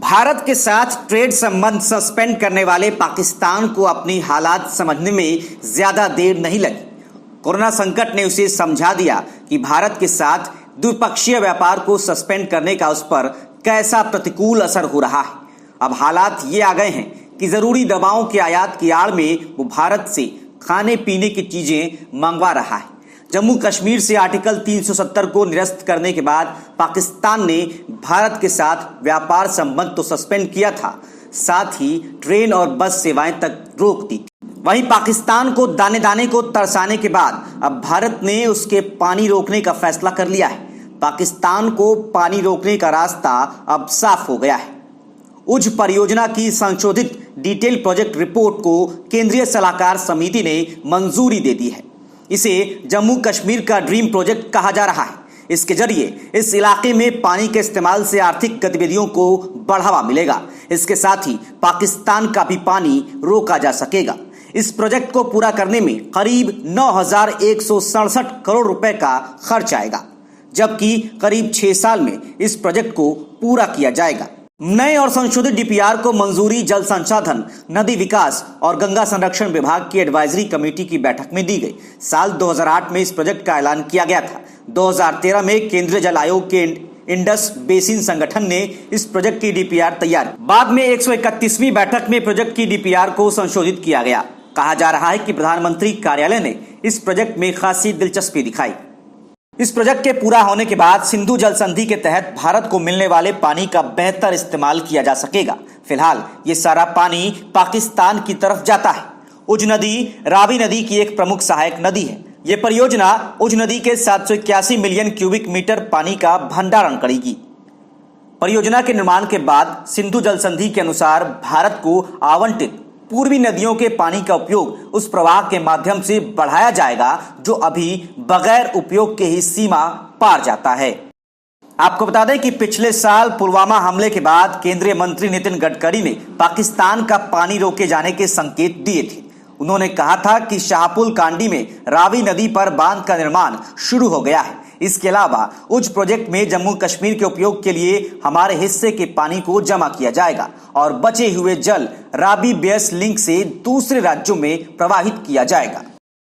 भारत के साथ ट्रेड संबंध सस्पेंड करने वाले पाकिस्तान को अपनी हालात समझने में ज्यादा देर नहीं लगी। कोरोना संकट ने उसे समझा दिया कि भारत के साथ द्विपक्षीय व्यापार को सस्पेंड करने का उस पर कैसा प्रतिकूल असर हो रहा है। अब हालात ये आ गए हैं कि जरूरी दवाओं के आयात की आड़ में वो भारत से खाने पीने की चीजें मंगवा रहा है। जम्मू कश्मीर से आर्टिकल 370 को निरस्त करने के बाद पाकिस्तान ने भारत के साथ व्यापार संबंध तो सस्पेंड किया था, साथ ही ट्रेन और बस सेवाएं तक रोक दी थी। वहीं पाकिस्तान को दाने दाने को तरसाने के बाद अब भारत ने उसके पानी रोकने का फैसला कर लिया है। पाकिस्तान को पानी रोकने का रास्ता अब साफ हो गया है। उज परियोजना की संशोधित डिटेल प्रोजेक्ट रिपोर्ट को केंद्रीय सलाहकार समिति ने मंजूरी दे दी है। इसे जम्मू कश्मीर का ड्रीम प्रोजेक्ट कहा जा रहा है। इसके जरिए इस इलाके में पानी के इस्तेमाल से आर्थिक गतिविधियों को बढ़ावा मिलेगा। इसके साथ ही पाकिस्तान का भी पानी रोका जा सकेगा। इस प्रोजेक्ट को पूरा करने में करीब 9,167 करोड़ रुपए का खर्च आएगा, जबकि करीब 6 साल में इस प्रोजेक्ट को पूरा किया जाएगा। नए और संशोधित डीपीआर को मंजूरी जल संसाधन, नदी विकास और गंगा संरक्षण विभाग की एडवाइजरी कमेटी की बैठक में दी गई। साल 2008 में इस प्रोजेक्ट का ऐलान किया गया था। 2013 में केंद्रीय जल आयोग के इंडस बेसिन संगठन ने इस प्रोजेक्ट की डीपीआर तैयार की। बाद में 131वीं बैठक में प्रोजेक्ट की डीपीआर को संशोधित किया गया। कहा जा रहा है कि प्रधानमंत्री कार्यालय ने इस प्रोजेक्ट में खासी दिलचस्पी दिखाई। इस प्रोजेक्ट के पूरा होने के बाद सिंधु जल संधि के तहत भारत को मिलने वाले पानी का बेहतर इस्तेमाल किया जा सकेगा। फिलहाल ये सारा पानी पाकिस्तान की तरफ जाता है। उज नदी रावी नदी की एक प्रमुख सहायक नदी है। ये परियोजना उज नदी के 781 मिलियन क्यूबिक मीटर पानी का भंडारण करेगी। परियोजना के निर्माण के बाद सिंधु जल संधि के अनुसार भारत को आवंटित पूर्वी नदियों के पानी का उपयोग उस प्रवाह के माध्यम से बढ़ाया जाएगा जो अभी बगैर उपयोग के ही सीमा पार जाता है। आपको बता दें कि पिछले साल पुलवामा हमले के बाद केंद्रीय मंत्री नितिन गडकरी ने पाकिस्तान का पानी रोके जाने के संकेत दिए थे। उन्होंने कहा था कि शाहपुल कांडी में रावी नदी पर बांध का निर्माण शुरू हो गया है। इसके अलावा उज प्रोजेक्ट में जम्मू कश्मीर के उपयोग के लिए हमारे हिस्से के पानी को जमा किया जाएगा और बचे हुए जल रावी ब्यास लिंक से दूसरे राज्यों में प्रवाहित किया जाएगा।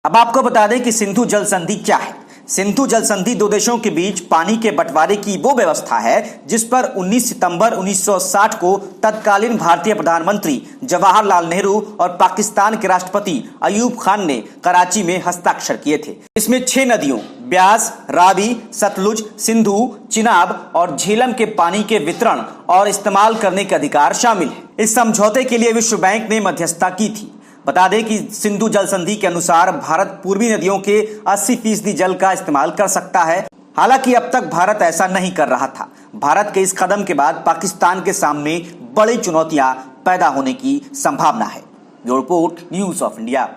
अब आपको बता दें कि सिंधु जल संधि क्या है। सिंधु जल संधि दो देशों के बीच पानी के बंटवारे की वो व्यवस्था है जिस पर 19 सितंबर 1960 को तत्कालीन भारतीय प्रधानमंत्री जवाहरलाल नेहरू और पाकिस्तान के राष्ट्रपति अयूब खान ने कराची में हस्ताक्षर किए थे। इसमें 6 नदियों ब्यास, रावी, सतलुज, सिंधु, चिनाब और झेलम के पानी के वितरण और इस्तेमाल करने के अधिकार शामिल है। इस समझौते के लिए विश्व बैंक ने मध्यस्थता की थी। बता दें कि सिंधु जल संधि के अनुसार भारत पूर्वी नदियों के 80% जल का इस्तेमाल कर सकता है। हालांकि अब तक भारत ऐसा नहीं कर रहा था। भारत के इस कदम के बाद पाकिस्तान के सामने बड़ी चुनौतियां पैदा होने की संभावना है। Bureau report, news of India.